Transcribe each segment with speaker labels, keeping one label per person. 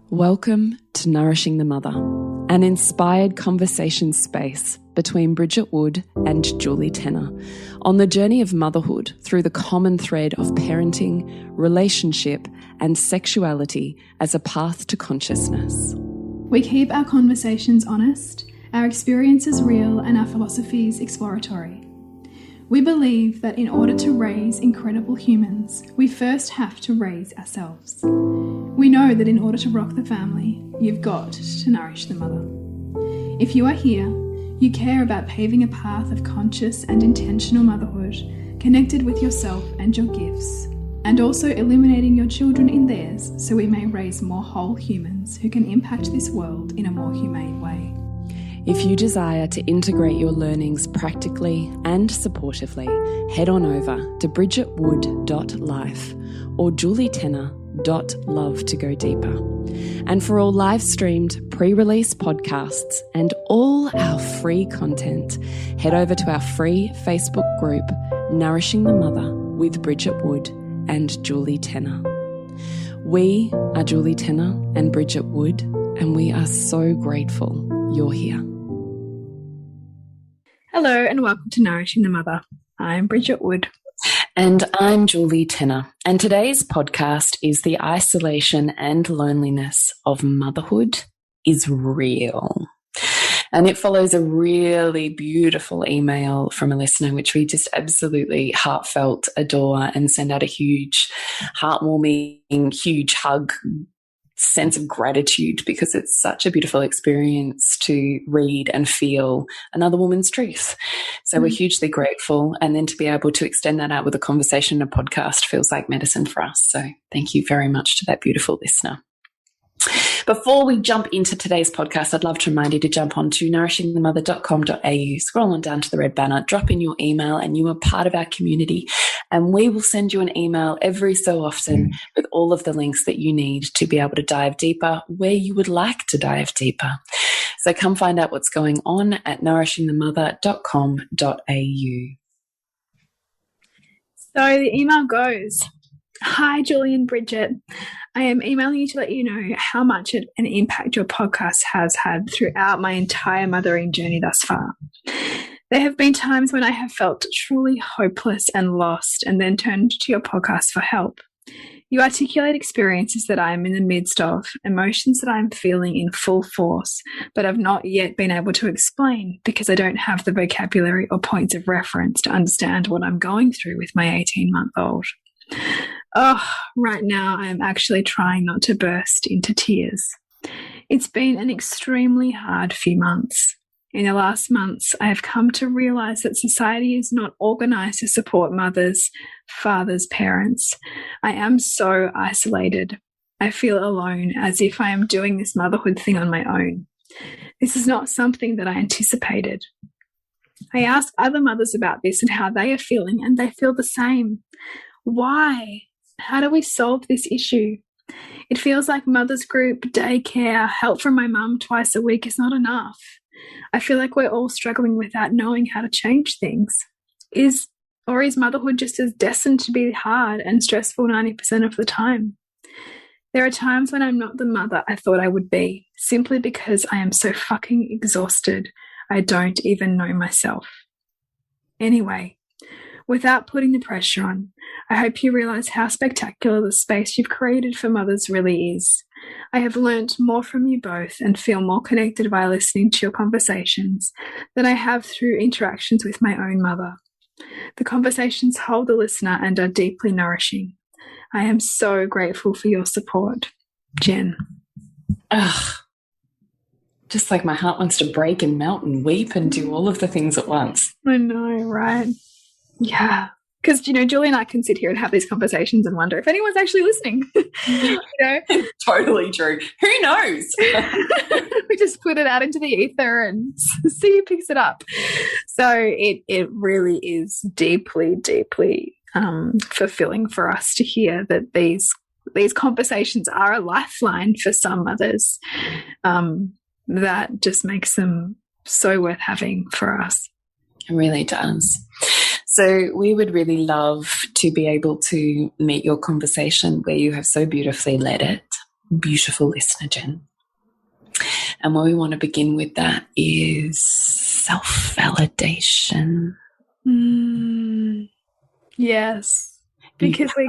Speaker 1: Welcome to Nourishing the Mother, an inspired conversation space between Bridget Wood and Julie Tenner on the journey of motherhood through the common thread of parenting, relationship, and sexuality as a path to consciousness.
Speaker 2: We keep our conversations honest, our experiences real, and our philosophies exploratory. We believe that in order to raise incredible humans, we first have to raise ourselves. We know that in order to rock the family, you've got to nourish the mother. If you are here, you care about paving a path of conscious and intentional motherhood, connected with yourself and your gifts, and also illuminating your children in theirs so we may raise more whole humans who can impact this world in a more humane way.
Speaker 1: If you desire to integrate your learnings practically and supportively, head on over to bridgetwood.life or julietenner.love to go deeper. And for all live-streamed pre-release podcasts and all our free content, head over to our free Facebook group, Nourishing the Mother with Bridget Wood and Julie Tenner. We are Julie Tenner and Bridget Wood, and we are so grateful you're here.
Speaker 2: Hello and welcome to Nourishing the Mother. I'm Bridget Wood.
Speaker 1: And I'm Julie Tenner. And today's podcast is The Isolation and Loneliness of Motherhood is Real. And it follows a really beautiful email from a listener, which we just absolutely heartfelt adore and send out a huge, heartwarming, huge hug, sense of gratitude, because it's such a beautiful experience to read and feel another woman's truth. So we're hugely grateful. And then to be able to extend that out with a conversation and a podcast feels like medicine for us. So thank you very much to that beautiful listener. Before we jump into today's podcast, I'd love to remind you to jump on to nourishingthemother.com.au, scroll on down to the red banner, drop in your email, and you are part of our community. And we will send you an email every so often with all of the links that you need to be able to dive deeper where you would like to dive deeper. So come find out what's going on at nourishingthemother.com.au.
Speaker 2: So the email goes, "Hi, Julie and Bridget. I am emailing you to let you know how much an impact your podcast has had throughout my entire mothering journey thus far. There have been times when I have felt truly hopeless and lost and then turned to your podcast for help. You articulate experiences that I am in the midst of, emotions that I am feeling in full force, but have not yet been able to explain because I don't have the vocabulary or points of reference to understand what I'm going through with my 18-month-old. Oh, right now I am actually trying not to burst into tears. It's been an extremely hard few months. In the last months, I have come to realize that society is not organized to support mothers, fathers, parents. I am so isolated. I feel alone, as if I am doing this motherhood thing on my own. This is not something that I anticipated. I ask other mothers about this and how they are feeling, and they feel the same. Why? How do we solve this issue? It feels like mother's group, daycare, help from my mum twice a week is not enough. I feel like we're all struggling without knowing how to change things. Is motherhood just as destined to be hard and stressful 90% of the time? There are times when I'm not the mother I thought I would be, simply because I am so fucking exhausted, I don't even know myself. Anyway, without putting the pressure on, I hope you realize how spectacular the space you've created for mothers really is. I have learnt more from you both and feel more connected by listening to your conversations than I have through interactions with my own mother. The conversations hold the listener and are deeply nourishing. I am so grateful for your support. Jen."
Speaker 1: Ugh. Just like my heart wants to break and melt and weep and do all of the things at once.
Speaker 2: I know, right? Yeah. Because, Julie and I can sit here and have these conversations and wonder if anyone's actually listening.
Speaker 1: Totally true. Who knows?
Speaker 2: We just put it out into the ether and see who picks it up. So it really is deeply, deeply fulfilling for us to hear that these conversations are a lifeline for some mothers. That just makes them so worth having for us.
Speaker 1: It really does. So we would really love to be able to meet your conversation where you have so beautifully led it. beautiful listener, Jen. And where we want to begin with that is self-validation.
Speaker 2: Yes, because we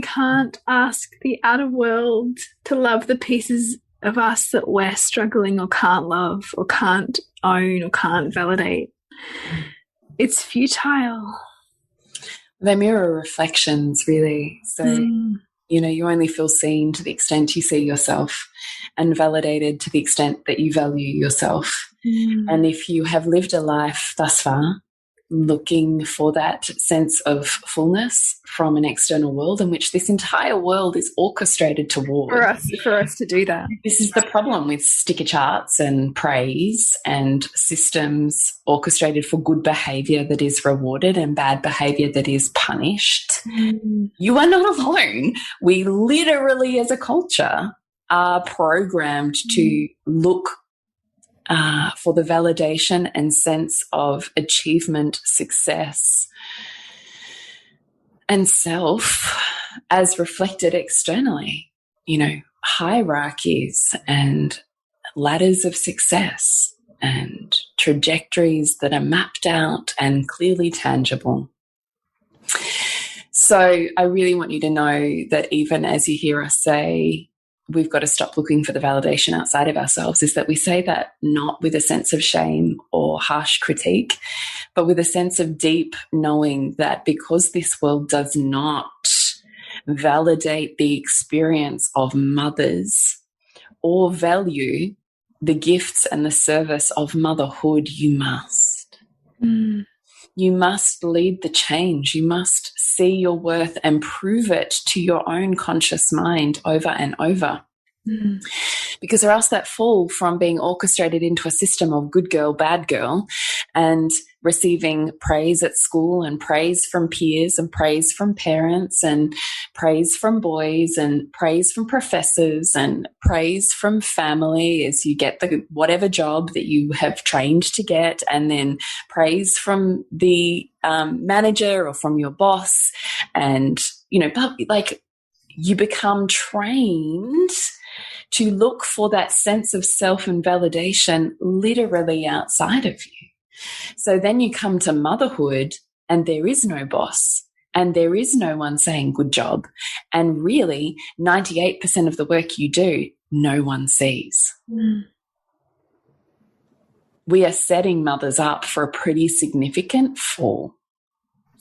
Speaker 2: can't ask the outer world to love the pieces of us that we're struggling or can't love or can't own or can't validate. It's futile.
Speaker 1: They mirror reflections, really. So, you only feel seen to the extent you see yourself, and validated to the extent that you value yourself. And if you have lived a life thus far looking for that sense of fullness from an external world in which this entire world is orchestrated toward.
Speaker 2: For us to do that.
Speaker 1: This is the problem with sticker charts and praise and systems orchestrated for good behaviour that is rewarded and bad behaviour that is punished. You are not alone. We literally, as a culture, are programmed to look for the validation and sense of achievement, success, and self as reflected externally. Hierarchies and ladders of success and trajectories that are mapped out and clearly tangible. So I really want you to know that even as you hear us say, we've got to stop looking for the validation outside of ourselves, is that we say that not with a sense of shame or harsh critique, but with a sense of deep knowing that because this world does not validate the experience of mothers or value the gifts and the service of motherhood, you must. You must lead the change. You must see your worth and prove it to your own conscious mind over and over. Because or else that fall from being orchestrated into a system of good girl, bad girl, and receiving praise at school and praise from peers and praise from parents and praise from boys and praise from professors and praise from family as you get the whatever job that you have trained to get, and then praise from the manager or from your boss, and you become trained to look for that sense of self and validation literally outside of you. So then you come to motherhood and there is no boss and there is no one saying good job. And really 98% of the work you do, no one sees. We are setting mothers up for a pretty significant fall.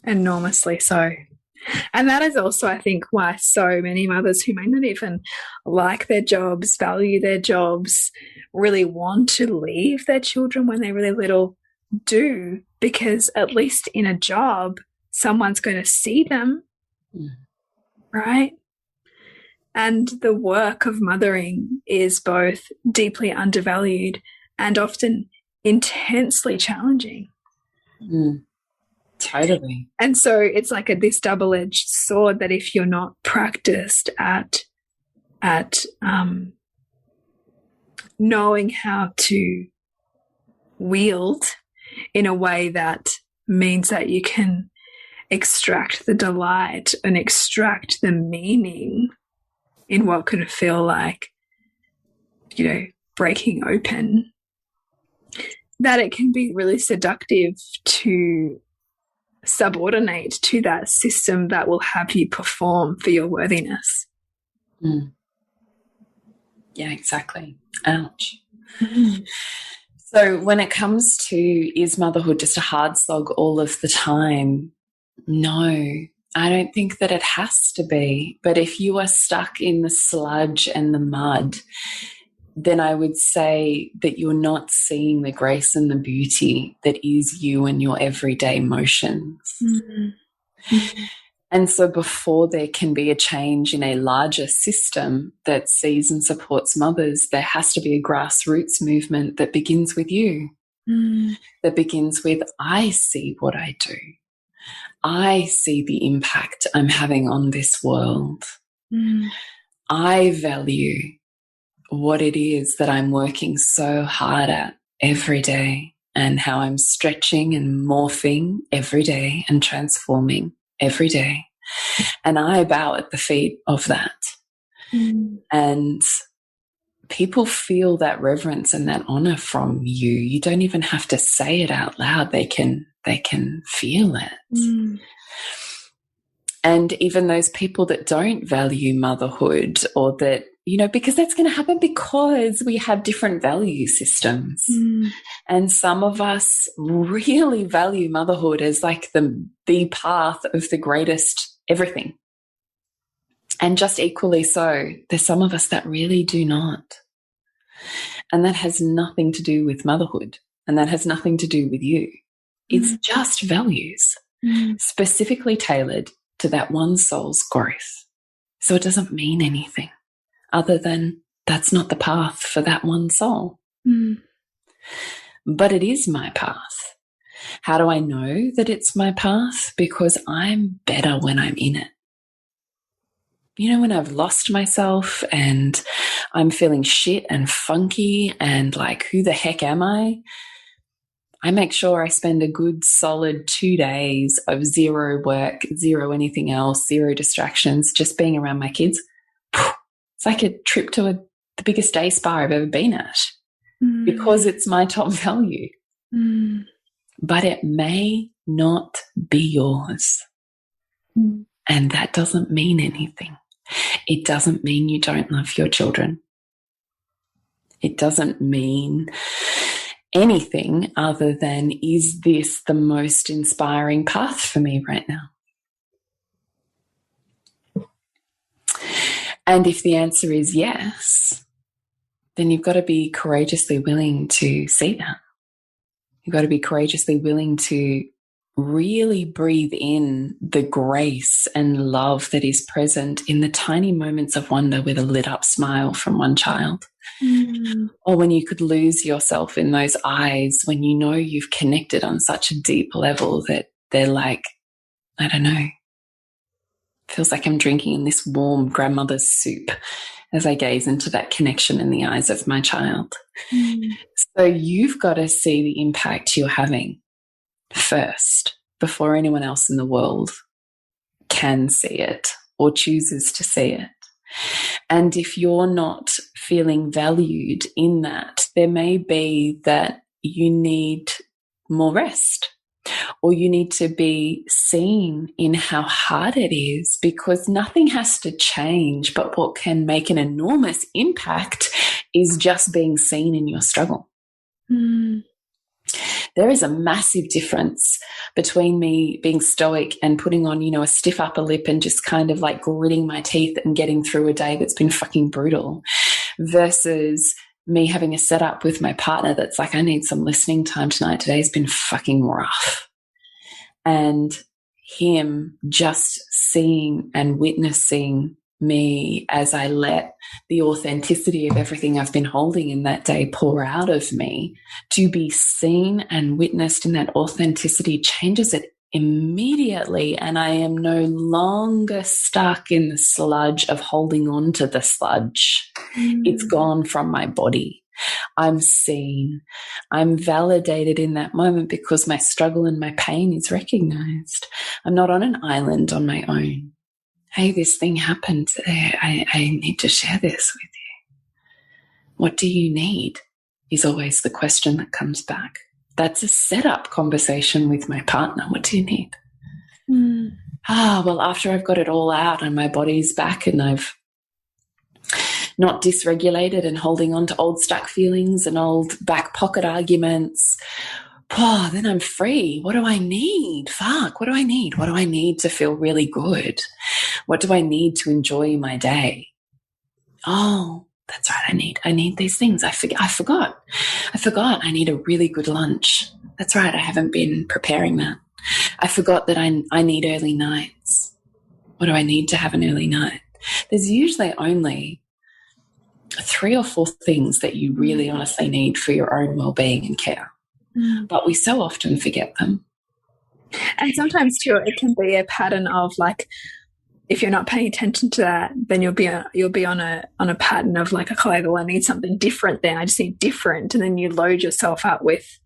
Speaker 2: Enormously so. And that is also, I think, why so many mothers who may not even like their jobs, value their jobs, really want to leave their children when they're really little do, because at least in a job, someone's going to see them, right? And the work of mothering is both deeply undervalued and often intensely challenging.
Speaker 1: Totally.
Speaker 2: And so it's like this double-edged sword that if you're not practiced at knowing how to wield in a way that means that you can extract the delight and extract the meaning in what could feel like, breaking open, that it can be really seductive to subordinate to that system that will have you perform for your worthiness.
Speaker 1: Yeah, exactly. Ouch. So when it comes to, is motherhood just a hard slog all of the time? No, I don't think that it has to be. But if you are stuck in the sludge and the mud, then I would say that you're not seeing the grace and the beauty that is you and your everyday motions. And so before there can be a change in a larger system that sees and supports mothers, there has to be a grassroots movement that begins with you, that begins with, I see what I do. I see the impact I'm having on this world. I value what it is that I'm working so hard at every day, and how I'm stretching and morphing every day and transforming every day. And I bow at the feet of that. And people feel that reverence and that honor from you. You don't even have to say it out loud. They can feel it. And even those people that don't value motherhood, or that, you know, because that's going to happen because we have different value systems. And some of us really value motherhood as like the path of the greatest everything. And just equally so, there's some of us that really do not. And that has nothing to do with motherhood. And that has nothing to do with you. It's just values, specifically tailored to that one soul's growth. So it doesn't mean anything other than that's not the path for that one soul. But it is my path. How do I know that it's my path? Because I'm better when I'm in it. You know, when I've lost myself and I'm feeling shit and funky and like, who the heck am I? I make sure I spend a good solid 2 days of zero work, zero anything else, zero distractions, just being around my kids. It's like a trip to the biggest day spa I've ever been at, because it's my top value. But it may not be yours. And that doesn't mean anything. It doesn't mean you don't love your children. It doesn't mean anything other than, is this the most inspiring path for me right now? And if the answer is yes, then you've got to be courageously willing to see that. You've got to be courageously willing to really breathe in the grace and love that is present in the tiny moments of wonder with a lit up smile from one child. Or when you could lose yourself in those eyes, when you know you've connected on such a deep level that they're like, I don't know, feels like I'm drinking in this warm grandmother's soup as I gaze into that connection in the eyes of my child. So you've got to see the impact you're having first before anyone else in the world can see it or chooses to see it. And if you're not feeling valued in that, there may be that you need more rest, or you need to be seen in how hard it is, because nothing has to change. But what can make an enormous impact is just being seen in your struggle. There is a massive difference between me being stoic and putting on, you know, a stiff upper lip and just kind of like gritting my teeth and getting through a day that's been fucking brutal, versus me having a setup with my partner that's like, I need some listening time tonight. Today's been fucking rough. And him just seeing and witnessing me as I let the authenticity of everything I've been holding in that day pour out of me. To be seen and witnessed in that authenticity changes it immediately, and I am no longer stuck in the sludge of holding on to the sludge. It's gone from my body. I'm seen. I'm validated in that moment because my struggle and my pain is recognized. I'm not on an island on my own. Hey, this thing happened. I need to share this with you. What do you need? Is always the question that comes back. That's a setup conversation with my partner. What do you need? Well, after I've got it all out and my body's back and I've not dysregulated and holding on to old stuck feelings and old back pocket arguments, then I'm free. What do I need? Fuck, what do I need? What do I need to feel really good? What do I need to enjoy my day? Oh, that's right. I need these things. I forgot. I need a really good lunch. That's right. I haven't been preparing that. I forgot that I need early nights. What do I need to have an early night? There's usually only 3 or 4 things that you really honestly need for your own well-being and care. But we so often forget them.
Speaker 2: And sometimes too, it can be a pattern of like, if you're not paying attention to that, then you'll be on a pattern of like, okay, well, I need something different then. I just need different. And then you load yourself up with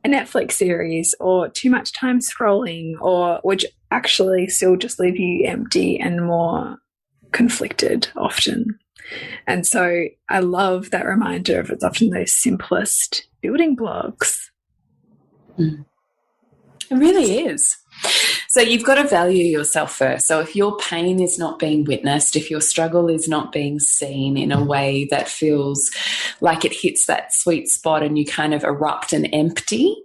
Speaker 2: a Netflix series or too much time scrolling, or which actually still just leave you empty and more conflicted often. And so I love that reminder of it's often those simplest building blocks.
Speaker 1: It really is. So you've got to value yourself first. So if your pain is not being witnessed, if your struggle is not being seen in a way that feels like it hits that sweet spot and you kind of erupt and empty,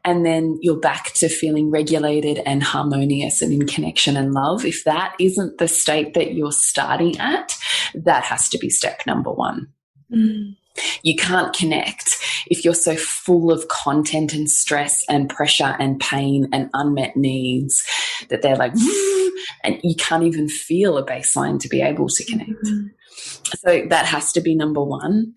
Speaker 1: and then you're back to feeling regulated and harmonious and in connection and love, if that isn't the state that you're starting at, that has to be step number one. You can't connect if you're so full of content and stress and pressure and pain and unmet needs that they're like, and you can't even feel a baseline to be able to connect. So that has to be number one.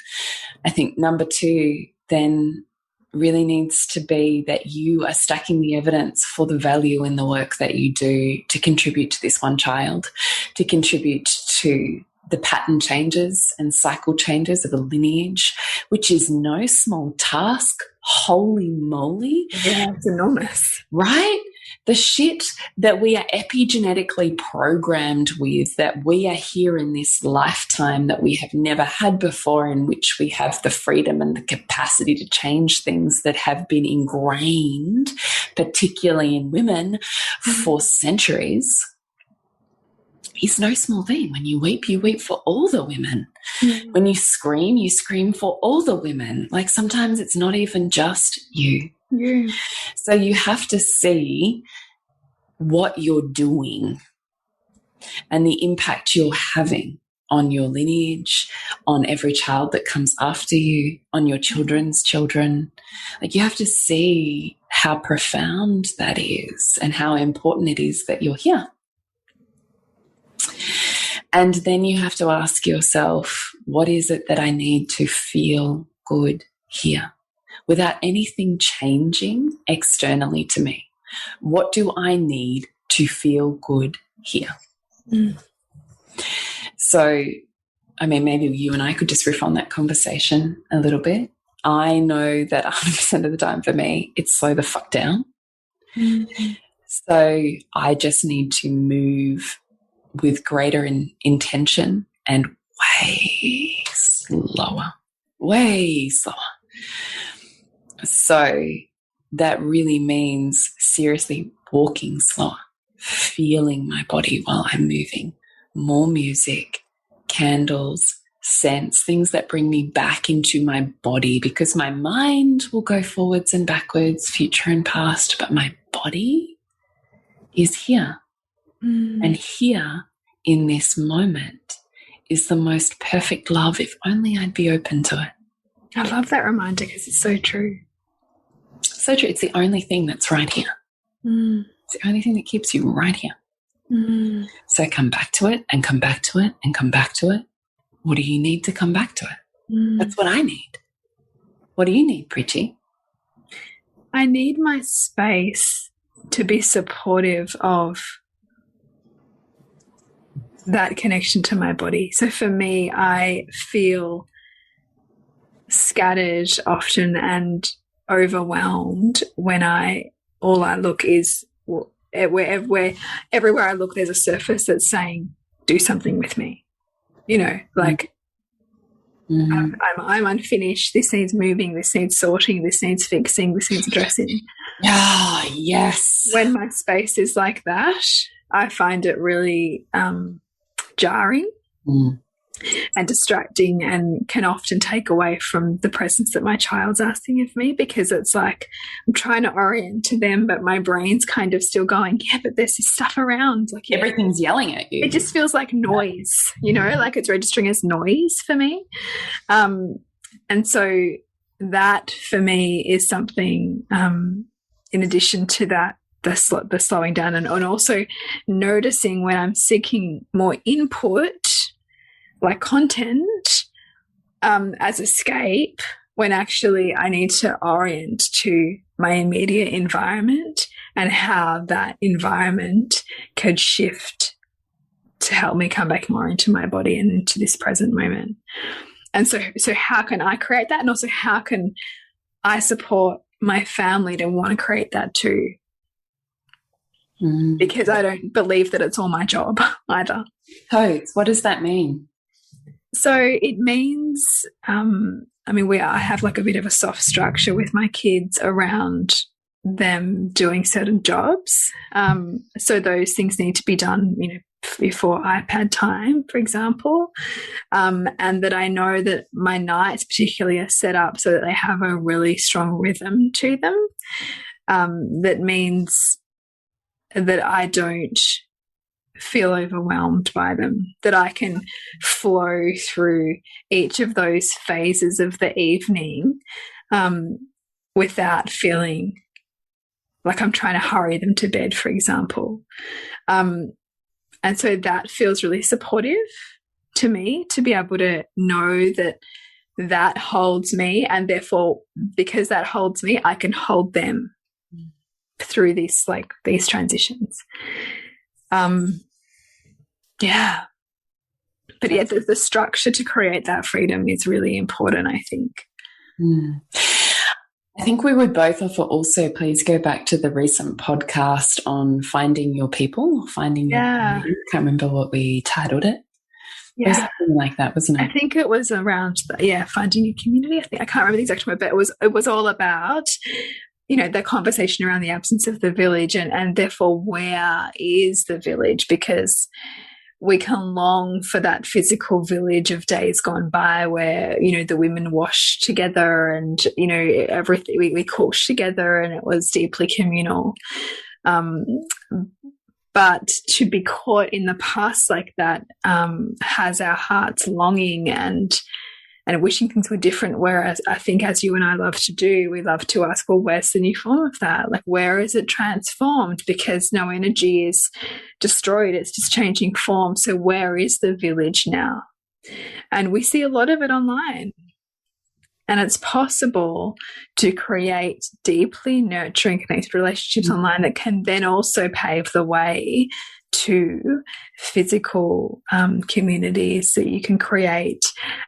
Speaker 1: I think number two then really needs to be that you are stacking the evidence for the value in the work that you do to contribute to this one child, to contribute to the pattern changes and cycle changes of a lineage, which is no small task. Holy moly.
Speaker 2: Yeah, it's enormous.
Speaker 1: Right? The shit that we are epigenetically programmed with, that we are here in this lifetime that we have never had before, in which we have the freedom and the capacity to change things that have been ingrained, particularly in women, for centuries, is no small thing. When you weep for all the women. When you scream for all the women. Like sometimes it's not even just you.
Speaker 2: Yeah.
Speaker 1: So you have to see what you're doing and the impact you're having on your lineage, on every child that comes after you, on your children's children. Like you have to see how profound that is and how important it is that you're here. And then you have to ask yourself, what is it that I need to feel good here without anything changing externally to me? What do I need to feel good here? So, I mean, maybe you and I could just riff on that conversation a little bit. I know that 100% of the time for me, it's slow the fuck down. So I just need to move with greater intention and way slower. So that really means seriously walking slower, feeling my body while I'm moving, more music, candles, scents, things that bring me back into my body, because my mind will go forwards and backwards, future and past, but my body is here. And here in this moment is the most perfect love, if only I'd be open to it.
Speaker 2: I love that reminder because it's so true.
Speaker 1: So true. It's the only thing that's right here. It's the only thing that keeps you right here. So come back to it and come back to it and come back to it. What do you need to come back to it? That's what I need. What do you need, Pritchie?
Speaker 2: I need my space to be supportive of that connection to my body. So for me, I feel scattered often and overwhelmed when all I look is everywhere I look, there's a surface that's saying, do something with me. You know, like I'm unfinished. This needs moving. This needs sorting. This needs fixing. This needs addressing.
Speaker 1: Ah, yes.
Speaker 2: When my space is like that, I find it really jarring and distracting, and can often take away from the presence that my child's asking of me, because it's like I'm trying to orient to them, but my brain's kind of still going, yeah, but there's this stuff around. Like
Speaker 1: everything's yelling at you.
Speaker 2: It just feels like noise, you know, like it's registering as noise for me. And so that for me is something, in addition to that, the slowing down and also noticing when I'm seeking more input, like content, as escape, when actually I need to orient to my immediate environment and how that environment could shift to help me come back more into my body and into this present moment. And so how can I create that? And also how can I support my family to want to create that too? because I don't believe that it's all my job either.
Speaker 1: Totes, what does that mean?
Speaker 2: So it means, I mean, I have like a bit of a soft structure with my kids around them doing certain jobs. So those things need to be done, you know, before iPad time, for example. And that I know that my nights particularly are set up so that they have a really strong rhythm to them. That means that I don't feel overwhelmed by them, that I can flow through each of those phases of the evening without feeling like I'm trying to hurry them to bed, for example. And so that feels really supportive to me, to be able to know that that holds me, and therefore, because that holds me, I can hold them through these transitions. Yeah. But yeah, the structure to create that freedom is really important, I think.
Speaker 1: I think we would both offer also, please go back to the recent podcast on finding your people, finding your community. I can't remember what we titled it. Yeah. It was something like that, wasn't it?
Speaker 2: I think it was around, finding your community. I can't remember the exact word, but it was all about, you know, the conversation around the absence of the village and therefore where is the village? Because we can long for that physical village of days gone by where, you know, the women washed together and, you know, everything, we cooked together and it was deeply communal. But to be caught in the past like that has our hearts longing and wishing things were different, whereas I think, as you and I love to do, we love to ask, well, where's the new form of that? Like, where is it transformed? Because no energy is destroyed, it's just changing form. So where is the village now? And we see a lot of it online. And it's possible to create deeply nurturing, connected relationships online that can then also pave the way to physical communities that you can create,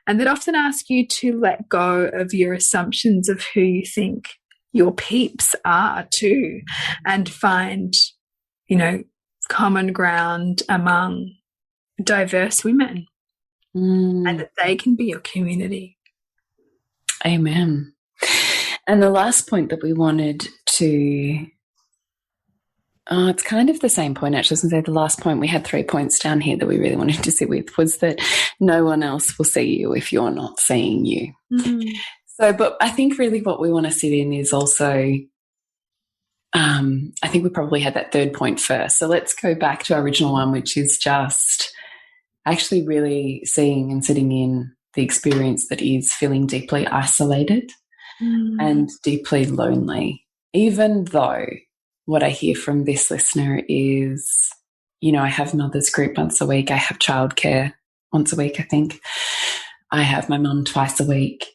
Speaker 2: and that often ask you to let go of your assumptions of who you think your peeps are too, and find, you know, common ground among diverse women, and that they can be your community.
Speaker 1: Amen. And the last point that we wanted to it's kind of the same point, actually. I was going to say the last point, we had 3 points down here that we really wanted to sit with, was that no one else will see you if you're not seeing you. So, but I think really what we want to sit in is also, I think we probably had that third point first. So let's go back to our original one, which is just actually really seeing and sitting in the experience that is feeling deeply isolated and deeply lonely, even though what I hear from this listener is, you know, I have mother's group once a week. I have childcare once a week, I think. I have my mum twice a week.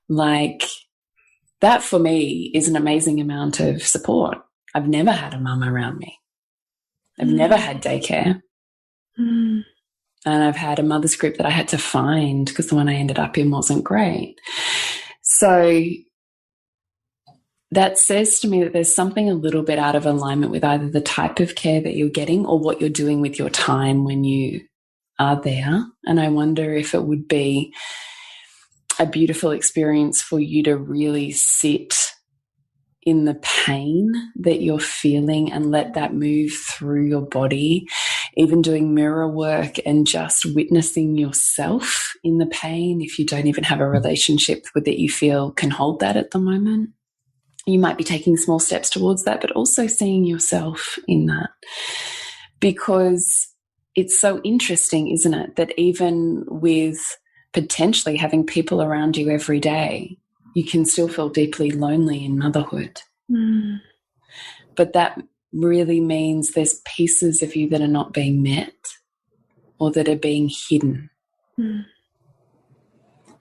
Speaker 1: Like, that for me is an amazing amount of support. I've never had a mum around me. I've never had daycare. And I've had a mother's group that I had to find because the one I ended up in wasn't great. So that says to me that there's something a little bit out of alignment with either the type of care that you're getting or what you're doing with your time when you are there. And I wonder if it would be a beautiful experience for you to really sit in the pain that you're feeling and let that move through your body, even doing mirror work and just witnessing yourself in the pain. If you don't even have a relationship with it, you feel can hold that at the moment. You might be taking small steps towards that, but also seeing yourself in that, because it's so interesting, isn't it, that even with potentially having people around you every day, you can still feel deeply lonely in motherhood. But that really means there's pieces of you that are not being met or that are being hidden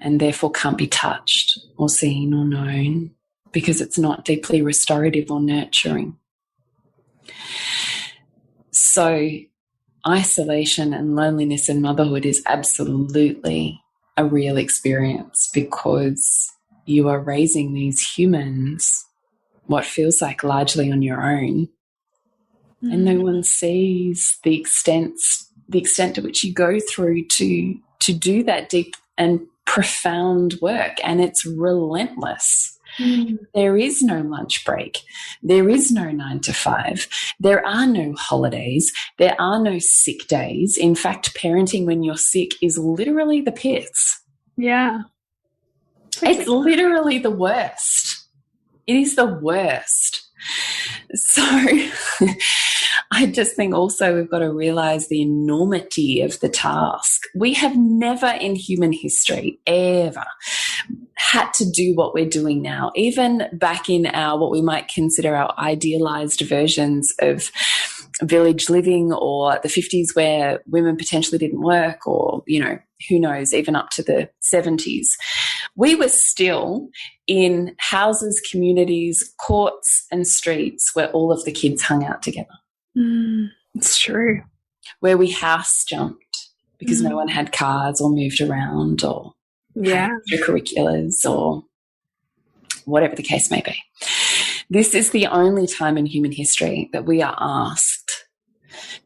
Speaker 1: and therefore can't be touched or seen or known, because it's not deeply restorative or nurturing. So isolation and loneliness in motherhood is absolutely a real experience, because you are raising these humans what feels like largely on your own, and no one sees the extent to which you go through to do that deep and profound work, and it's relentless. There is no lunch break. There is no 9 to 5. There are no holidays. There are no sick days. In fact, parenting when you're sick is literally the pits.
Speaker 2: Yeah.
Speaker 1: It's literally the worst. It is the worst. So I just think also we've got to realize the enormity of the task. We have never in human history ever had to do what we're doing now. Even back in our, what we might consider our idealized versions of village living, or the 50s where women potentially didn't work, or, you know, who knows, even up to the 70s. We were still in houses, communities, courts and streets where all of the kids hung out together.
Speaker 2: It's true.
Speaker 1: Where we house jumped because no one had cars or moved around, or extracurriculars, or whatever the case may be. This is the only time in human history that we are asked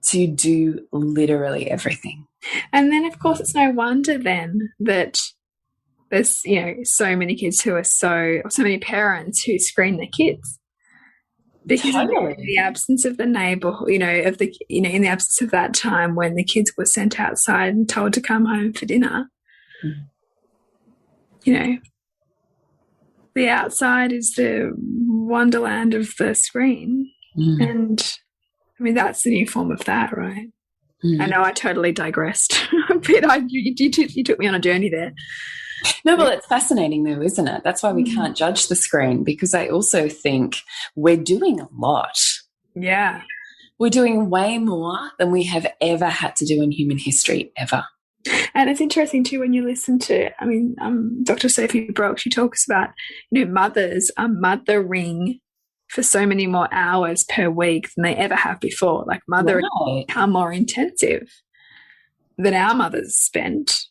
Speaker 1: to do literally everything.
Speaker 2: And then, of course, it's no wonder then that there's, you know, so many kids who are so many parents who screen their kids. Because in the absence of the neighborhood, in the absence of that time when the kids were sent outside and told to come home for dinner, you know, the outside is the wonderland of the screen. And I mean, that's the new form of that, right? I know I totally digressed a bit. You took me on a journey there.
Speaker 1: No, well, it's fascinating though, isn't it? That's why we can't judge the screen, because I also think we're doing a lot.
Speaker 2: Yeah.
Speaker 1: We're doing way more than we have ever had to do in human history, ever.
Speaker 2: And it's interesting too when you listen to, Dr. Sophie Brock, she talks about, you know, mothers are mothering for so many more hours per week than they ever have before. Like mothering become more intensive than our mothers spent.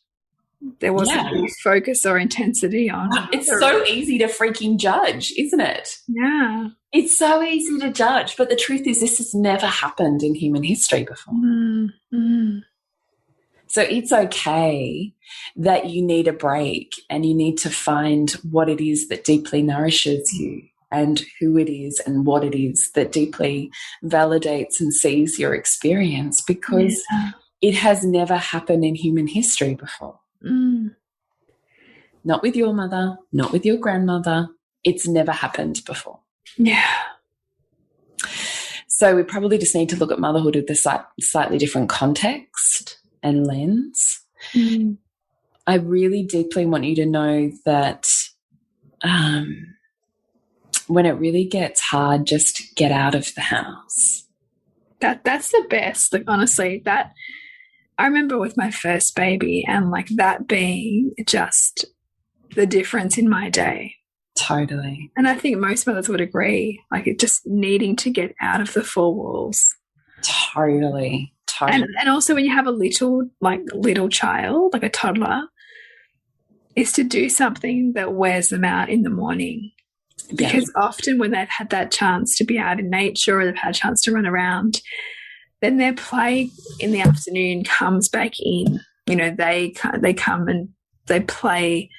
Speaker 2: There wasn't any focus or intensity on it.
Speaker 1: It's so easy to freaking judge, isn't it?
Speaker 2: Yeah.
Speaker 1: It's so easy to judge. But the truth is, this has never happened in human history before. So it's okay that you need a break and you need to find what it is that deeply nourishes you, and who it is and what it is that deeply validates and sees your experience, because it has never happened in human history before. Not with your mother, not with your grandmother. It's never happened before.
Speaker 2: Yeah.
Speaker 1: So we probably just need to look at motherhood with a slightly different context and lens. I really deeply want you to know that when it really gets hard, just get out of the house.
Speaker 2: That's the best. Like, honestly, that I remember with my first baby, and like that being just the difference in my day.
Speaker 1: Totally.
Speaker 2: And I think most mothers would agree, like it just needing to get out of the four walls.
Speaker 1: Totally.
Speaker 2: And also when you have a little child, like a toddler, is to do something that wears them out in the morning. Because often when they've had that chance to be out in nature, or they've had a chance to run around, then their play in the afternoon comes back in. You know, they come and they play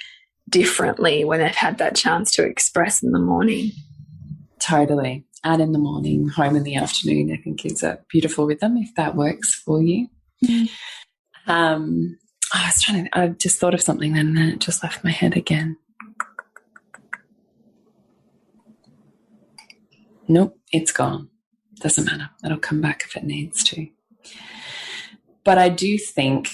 Speaker 2: differently when they've had that chance to express in the morning.
Speaker 1: Totally. Out in the morning, home in the afternoon, I think is a beautiful rhythm if that works for you. I just thought of something then, and then it just left my head again. Nope, it's gone. Doesn't matter. It'll come back if it needs to. But I do think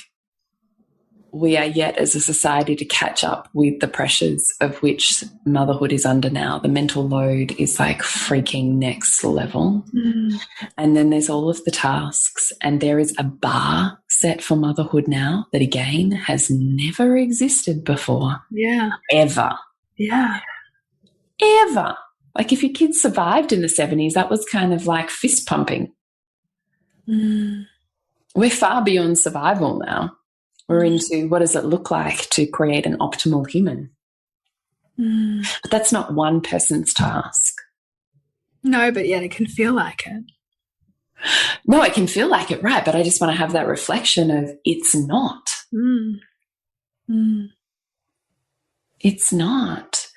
Speaker 1: we are yet as a society to catch up with the pressures of which motherhood is under now. The mental load is like freaking next level. And then there's all of the tasks, and there is a bar set for motherhood now that again has never existed before.
Speaker 2: Yeah.
Speaker 1: Ever.
Speaker 2: Yeah.
Speaker 1: Ever. Like if your kids survived in the 70s, that was kind of like fist pumping. We're far beyond survival now. We're into what does it look like to create an optimal human. But that's not one person's task.
Speaker 2: No, but yet it can feel like it.
Speaker 1: No, it can feel like it, right? But I just want to have that reflection of it's not. It's not.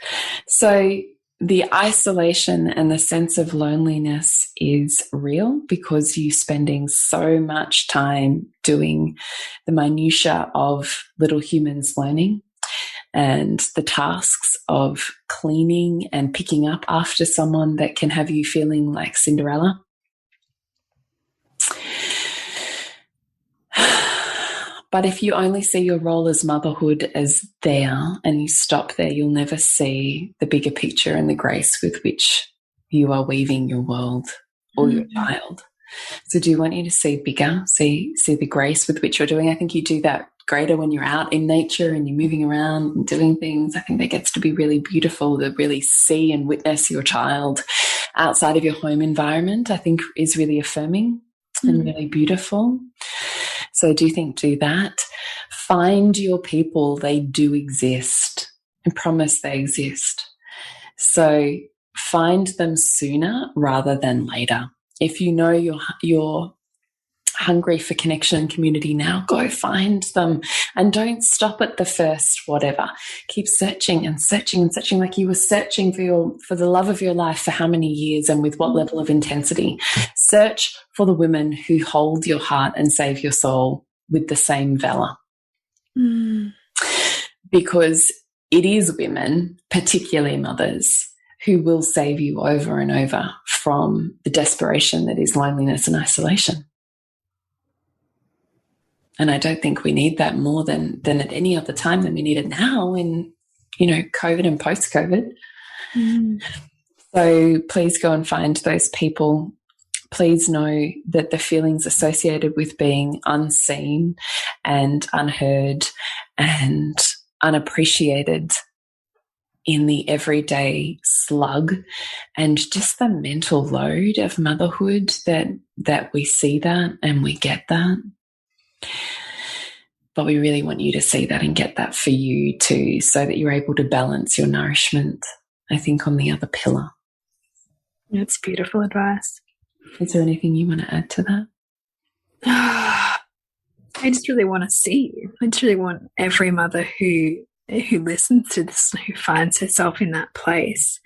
Speaker 1: So the isolation and the sense of loneliness is real because you're spending so much time doing the minutiae of little humans learning and the tasks of cleaning and picking up after someone that can have you feeling like Cinderella. But if you only see your role as motherhood as there and you stop there, you'll never see the bigger picture and the grace with which you are weaving your world or your child. So do you want you to see bigger, see the grace with which you're doing? I think you do that greater when you're out in nature and you're moving around and doing things. I think that gets to be really beautiful to really see and witness your child outside of your home environment, I think is really affirming and really beautiful. So do that. Find your people. They do exist. I promise they exist. So find them sooner rather than later. If you know you're hungry for connection and community now, go find them and don't stop at the first whatever. Keep searching and searching and searching like you were searching for the love of your life for how many years and with what level of intensity. Search for the women who hold your heart and save your soul with the same valor. Because it is women, particularly mothers, who will save you over and over from the desperation that is loneliness and isolation. And I don't think we need that more than at any other time than we need it now in, COVID and post-COVID. So please go and find those people. Please know that the feelings associated with being unseen and unheard and unappreciated in the everyday slug and just the mental load of motherhood that we see that and we get that. But we really want you to see that and get that for you too, so that you're able to balance your nourishment, I think, on the other pillar.
Speaker 2: That's beautiful advice.
Speaker 1: Is there anything you want to add to that?
Speaker 2: I just really want to see you. I just really want every mother who listens to this, who finds herself in that place,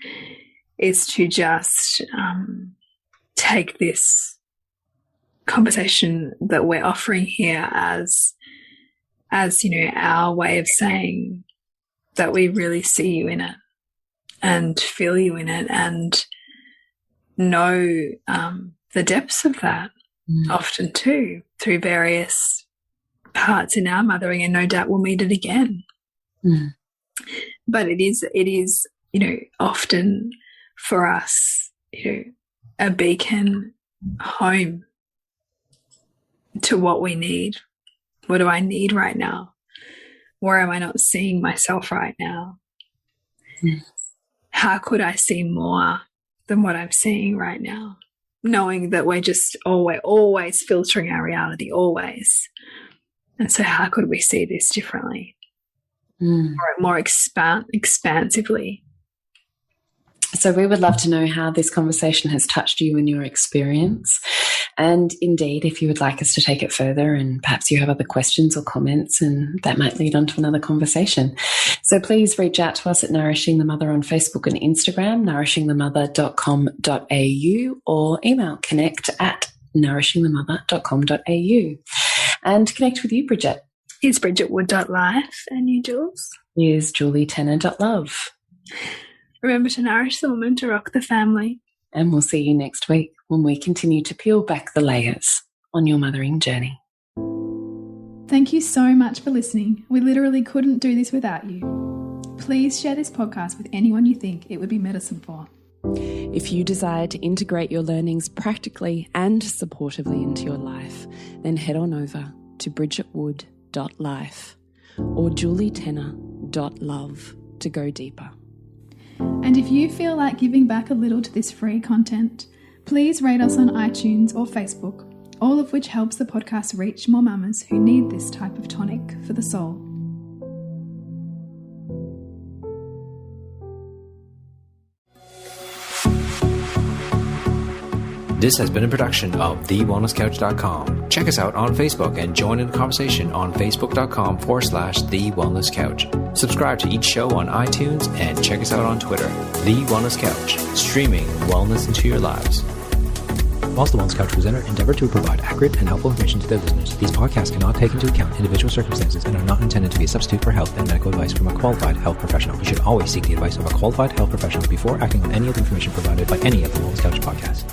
Speaker 2: is to just take this conversation that we're offering here as our way of saying that we really see you in it and feel you in it and know the depths of that often too through various parts in our mothering, and no doubt we'll meet it again. But it is often for us a beacon home to what we need. What do I need right now? Where am I not seeing myself right now? How could I see more than what I'm seeing right now? Knowing that we're just always filtering our reality, always. And so how could we see this differently? More expansively?
Speaker 1: So we would love to know how this conversation has touched you in your experience. And indeed, if you would like us to take it further and perhaps you have other questions or comments, and that might lead on to another conversation. So please reach out to us at Nourishing the Mother on Facebook and Instagram, nourishingthemother.com.au, or email connect@nourishingthemother.com.au. And connect with you, Bridget.
Speaker 2: Is bridgetwood.life, and you, Jules?
Speaker 1: Is julietenner.love.
Speaker 2: Remember to nourish the woman to rock the family.
Speaker 1: And we'll see you next week when we continue to peel back the layers on your mothering journey.
Speaker 2: Thank you so much for listening. We literally couldn't do this without you. Please share this podcast with anyone you think it would be medicine for.
Speaker 1: If you desire to integrate your learnings practically and supportively into your life, then head on over to bridgetwood.life or julietenner.love to go deeper.
Speaker 2: And if you feel like giving back a little to this free content, please rate us on iTunes or Facebook, all of which helps the podcast reach more mamas who need this type of tonic for the soul.
Speaker 3: This has been a production of TheWellnessCouch.com. Check us out on Facebook and join in the conversation on Facebook.com/TheWellnessCouch. Subscribe to each show on iTunes and check us out on Twitter. The Wellness Couch, streaming wellness into your lives.
Speaker 4: Whilst the Wellness Couch presenter endeavor to provide accurate and helpful information to their listeners, these podcasts cannot take into account individual circumstances and are not intended to be a substitute for health and medical advice from a qualified health professional. You should always seek the advice of a qualified health professional before acting on any of the information provided by any of the Wellness Couch podcasts.